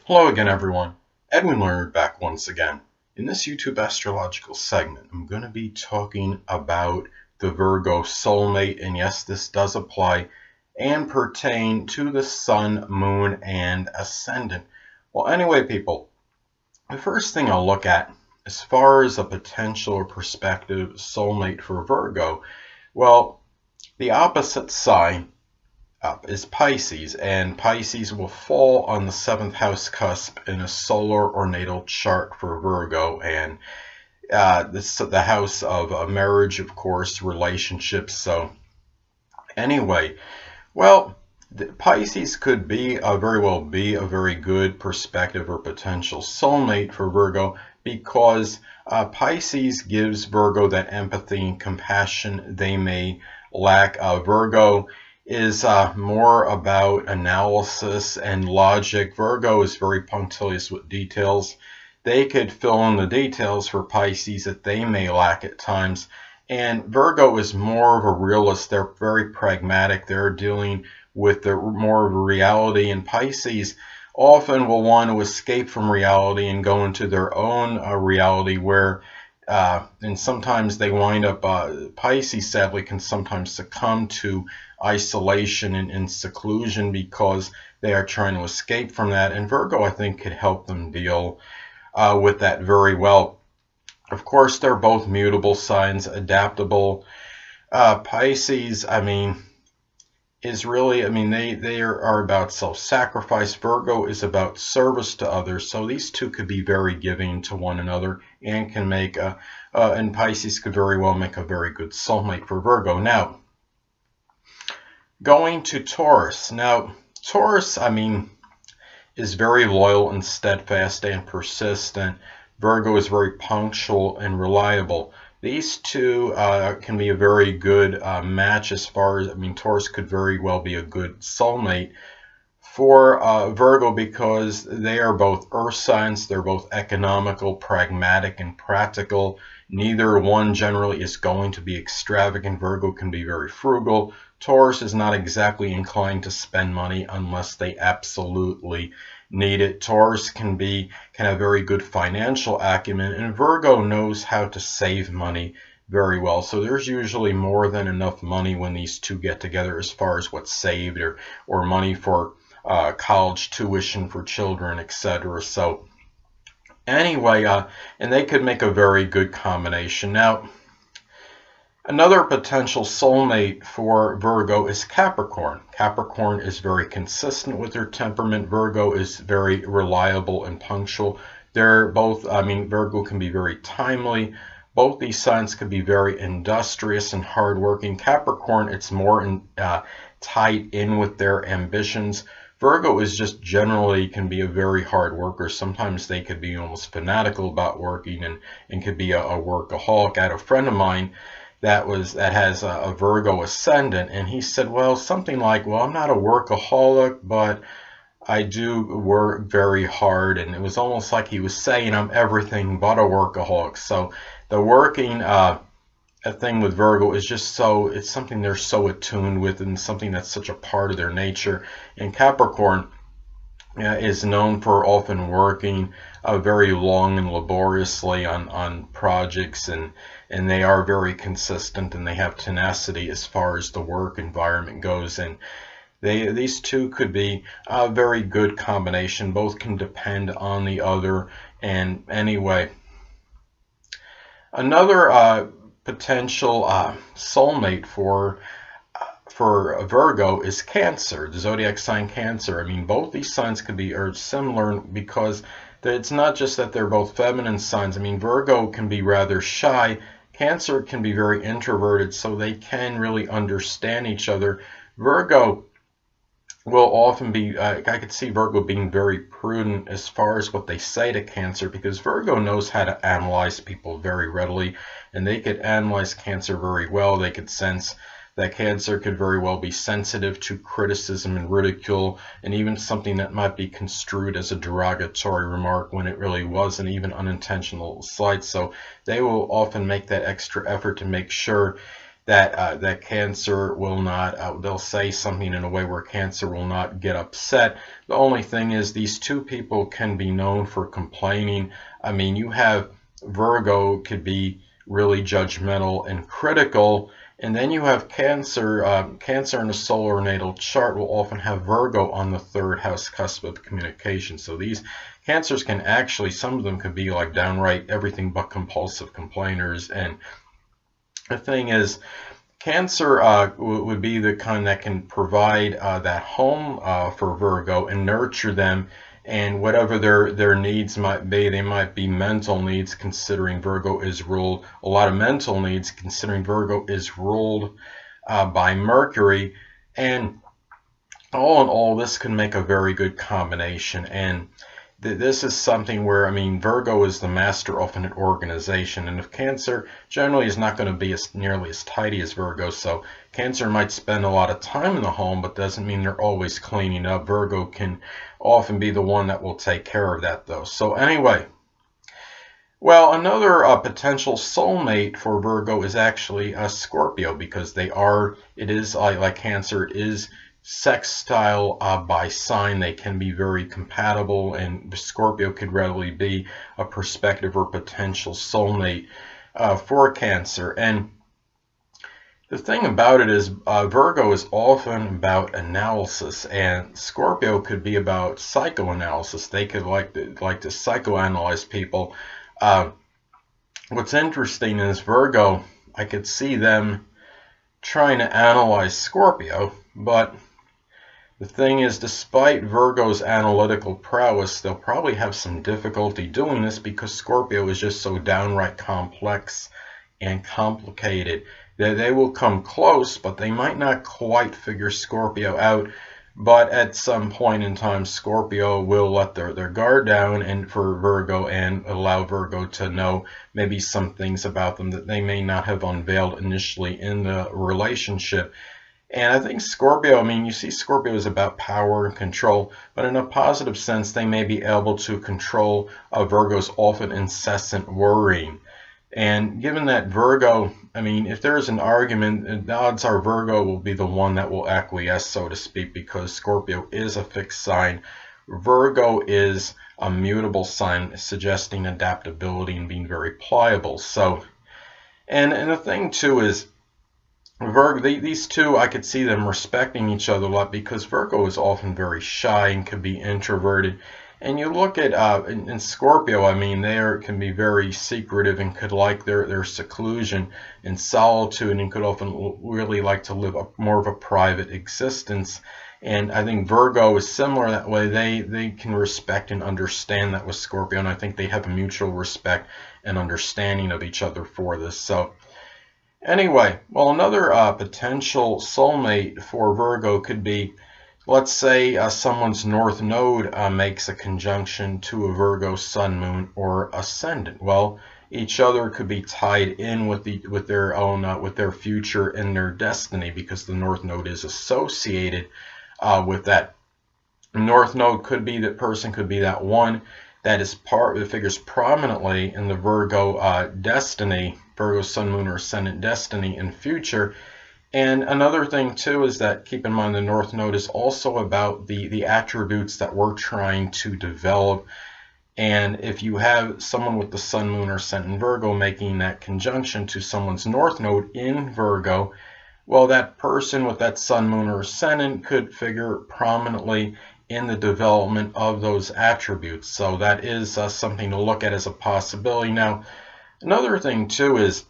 Hello again, everyone. Edwin Learnard back once again. In this YouTube astrological segment, I'm going to be talking about the Virgo soulmate, and yes, this does apply and pertain to the Sun, Moon, and Ascendant. Well, anyway, people, the first thing I'll look at as far as a potential or prospective soulmate for Virgo, well, the opposite sign up is Pisces, and Pisces will fall on the 7th house cusp in a solar or natal chart for Virgo, and this is the house of marriage, of course, relationships. So anyway, well, Pisces could be very well be a very good perspective or potential soulmate for Virgo, because Pisces gives Virgo that empathy and compassion they may lack. Virgo is more about analysis and logic. Virgo is very punctilious with details. They could fill in the details for Pisces that they may lack at times. And Virgo is more of a realist. They're very pragmatic. They're dealing with more of a reality. And Pisces often will want to escape from reality and go into their own reality where and sometimes they wind up, Pisces sadly can sometimes succumb to isolation and seclusion because they are trying to escape from that. And Virgo, I think, could help them deal with that very well. Of course, they're both mutable signs, adaptable. Pisces, is really, they are about self-sacrifice. Virgo is about service to others. So these two could be very giving to one another and can make and Pisces could very well make a very good soulmate for Virgo. Now, going to Taurus. Now, Taurus, is very loyal and steadfast and persistent. Virgo is very punctual and reliable. These two can be a very good match as far as, Taurus could very well be a good soulmate for Virgo because they are both earth signs. They're both economical, pragmatic, and practical. Neither one generally is going to be extravagant. Virgo can be very frugal. Taurus is not exactly inclined to spend money unless they absolutely need it. Taurus can have very good financial acumen, and Virgo knows how to save money very well. So there's usually more than enough money when these two get together as far as what's saved or money for college tuition for children, etc. So anyway, and they could make a very good combination. Now, another potential soulmate for Virgo is Capricorn. Capricorn is very consistent with their temperament. Virgo is very reliable and punctual. They're both, Virgo can be very timely. Both these signs can be very industrious and hardworking. Capricorn, it's more tied in with their ambitions. Virgo is just generally can be a very hard worker. Sometimes they could be almost fanatical about working and could be a workaholic. I had a friend of mine that has a Virgo ascendant, and he said, well, something like, well, I'm not a workaholic, but I do work very hard. And it was almost like he was saying I'm everything but a workaholic. So the working thing with Virgo is just it's something they're so attuned with and something that's such a part of their nature. And Capricorn is known for often working very long and laboriously on projects, and they are very consistent and they have tenacity as far as the work environment goes. And these two could be a very good combination. Both can depend on the other. And anyway, another potential soulmate for Virgo is Cancer, the zodiac sign Cancer. Both these signs could be similar because it's not just that they're both feminine signs. Virgo can be rather shy. Cancer can be very introverted, so they can really understand each other. Virgo will often be, I could see Virgo being very prudent as far as what they say to Cancer, because Virgo knows how to analyze people very readily, and they could analyze Cancer very well. They could sense that Cancer could very well be sensitive to criticism and ridicule, and even something that might be construed as a derogatory remark when it really wasn't, even unintentional slight. So they will often make that extra effort to make sure that Cancer will not, they'll say something in a way where Cancer will not get upset. The only thing is these two people can be known for complaining. I mean, you have Virgo could be really judgmental and critical, and then you have Cancer. Cancer in a solar natal chart will often have Virgo on the third house cusp of communication. So these Cancers can actually, some of them could be like downright everything but compulsive complainers. And the thing is, Cancer would be the kind that can provide that home for Virgo and nurture them, and whatever their needs might be. They might be mental needs, considering Virgo is ruled, a lot of mental needs, considering Virgo is ruled by Mercury. And all in all, this can make a very good combination. And this is something where, I mean, Virgo is the master of an organization, and if Cancer generally is not going to be nearly as tidy as Virgo, so Cancer might spend a lot of time in the home, but doesn't mean they're always cleaning up. Virgo can often be the one that will take care of that, though. So anyway, well, another potential soulmate for Virgo is actually Scorpio, because it is like Cancer, it is sextile by sign. They can be very compatible, and Scorpio could readily be a prospective or potential soulmate for Cancer. And the thing about it is Virgo is often about analysis, and Scorpio could be about psychoanalysis. They could like to psychoanalyze people. What's interesting is Virgo, I could see them trying to analyze Scorpio, but the thing is, despite Virgo's analytical prowess, they'll probably have some difficulty doing this because Scorpio is just so downright complex and complicated. They will come close, but they might not quite figure Scorpio out. But at some point in time, Scorpio will let their guard down and for Virgo, and allow Virgo to know maybe some things about them that they may not have unveiled initially in the relationship. And I think Scorpio, I mean, you see Scorpio is about power and control, but in a positive sense, they may be able to control Virgo's often incessant worrying. And given that Virgo, I mean, if there's an argument, the odds are Virgo will be the one that will acquiesce, so to speak, because Scorpio is a fixed sign. Virgo is a mutable sign, suggesting adaptability and being very pliable. So, and the thing too is, Virgo, these two, I could see them respecting each other a lot, because Virgo is often very shy and could be introverted. And you look at in Scorpio, I mean, they can be very secretive and could like their seclusion and solitude, and could often really like to live more of a private existence. And I think Virgo is similar that way. They can respect and understand that with Scorpio, and I think they have a mutual respect and understanding of each other for this. So anyway, well, another potential soulmate for Virgo could be, let's say someone's North Node makes a conjunction to a Virgo Sun, Moon, or Ascendant. Well, each other could be tied in with their own with their future and their destiny, because the North Node is associated with that. North Node could be that person, could be that one that figures prominently in the Virgo destiny, Virgo Sun, Moon, or Ascendant destiny in future. And another thing too is that, keep in mind, the North Node is also about the attributes that we're trying to develop. And if you have someone with the Sun, Moon, or Ascendant in Virgo making that conjunction to someone's North Node in Virgo, well, that person with that Sun, Moon, or Ascendant could figure prominently in the development of those attributes. So that is something to look at as a possibility. Now, another thing too is,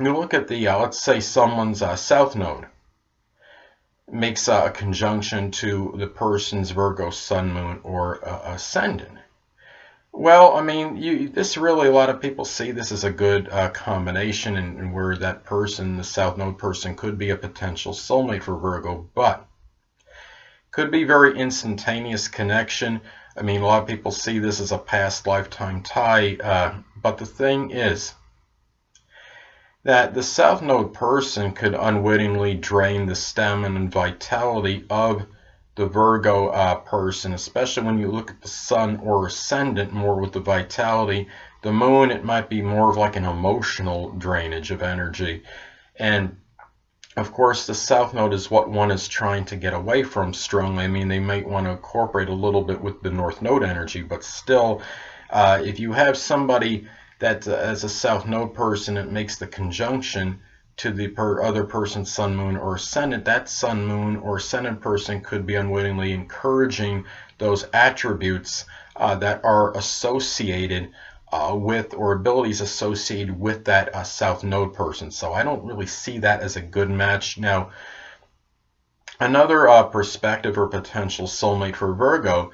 you look at the, let's say someone's South Node makes a conjunction to the person's Virgo Sun, Moon, or Ascendant. Well, I mean, this really, a lot of people see this as a good combination, and where that person, the South Node person, could be a potential soulmate for Virgo, but could be very instantaneous connection. I mean, a lot of people see this as a past lifetime tie, but the thing is that the South Node person could unwittingly drain the stamina and vitality of the Virgo person, especially when you look at the Sun or Ascendant more with the vitality. The Moon, it might be more of like an emotional drainage of energy. And Of course, the South Node is what one is trying to get away from strongly. I mean, they might want to incorporate a little bit with the North Node energy, but still, if you have somebody that, as a South Node person, it makes the conjunction to the other person's Sun, Moon, or Ascendant, that Sun, Moon, or Ascendant person could be unwittingly encouraging those attributes that are associated with, or abilities associated with that South Node person. So I don't really see that as a good match. Now, another perspective or potential soulmate for Virgo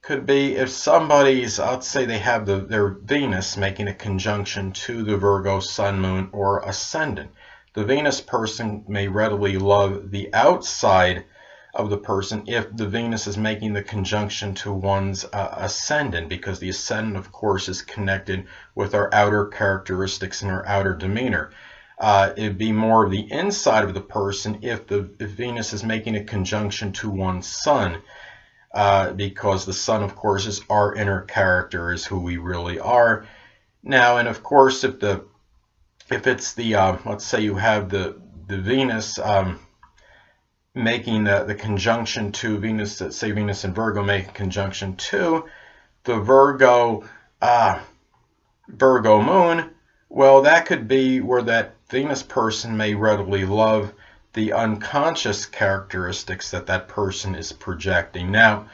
could be if somebody's, let's say they have their Venus making a conjunction to the Virgo Sun, Moon, or Ascendant. The Venus person may readily love the outside of the person if the Venus is making the conjunction to one's Ascendant, because the Ascendant, of course, is connected with our outer characteristics and our outer demeanor. It'd be more of the inside of the person if Venus is making a conjunction to one's Sun, because the Sun, of course, is our inner character, is who we really are. Now, and of course, if it's the let's say you have the Venus making the conjunction to Venus, say Venus and Virgo make a conjunction to the Virgo Moon, well, that could be where that Venus person may readily love the unconscious characteristics that that person is projecting. Now,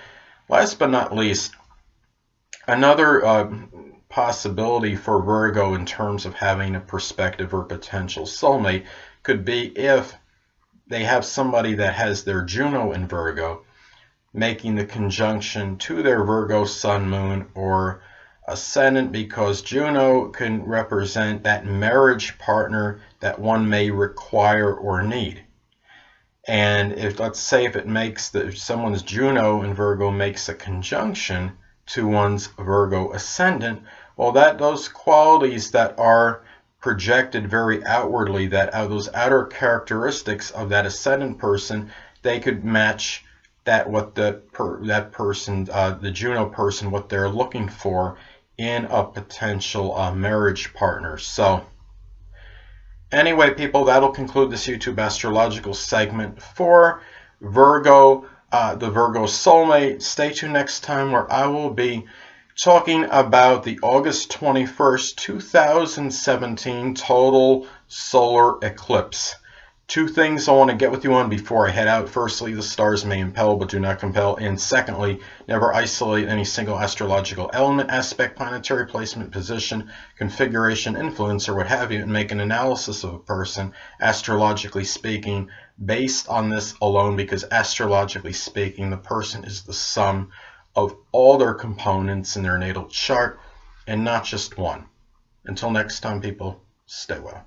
last but not least, another possibility for Virgo in terms of having a prospective or potential soulmate could be if they have somebody that has their Juno in Virgo making the conjunction to their Virgo Sun, Moon, or Ascendant, because Juno can represent that marriage partner that one may require or need. And if, let's say, if someone's Juno in Virgo makes a conjunction to one's Virgo Ascendant, well, those qualities that are projected very outwardly, that those outer characteristics of that Ascendant person, they could match that that person, the Juno person, what they're looking for in a potential marriage partner. So anyway, people, that'll conclude this YouTube astrological segment for Virgo, the Virgo Soulmate. Stay tuned next time, where I will be talking about the August 21st, 2017 total solar eclipse. Two things I want to get with you on before I head out. Firstly, the stars may impel but do not compel. And secondly, never isolate any single astrological element, aspect, planetary placement, position, configuration, influence, or what have you, and make an analysis of a person, astrologically speaking, based on this alone, because astrologically speaking, the person is the sum of all their components in their natal chart, and not just one. Until next time, people, stay well.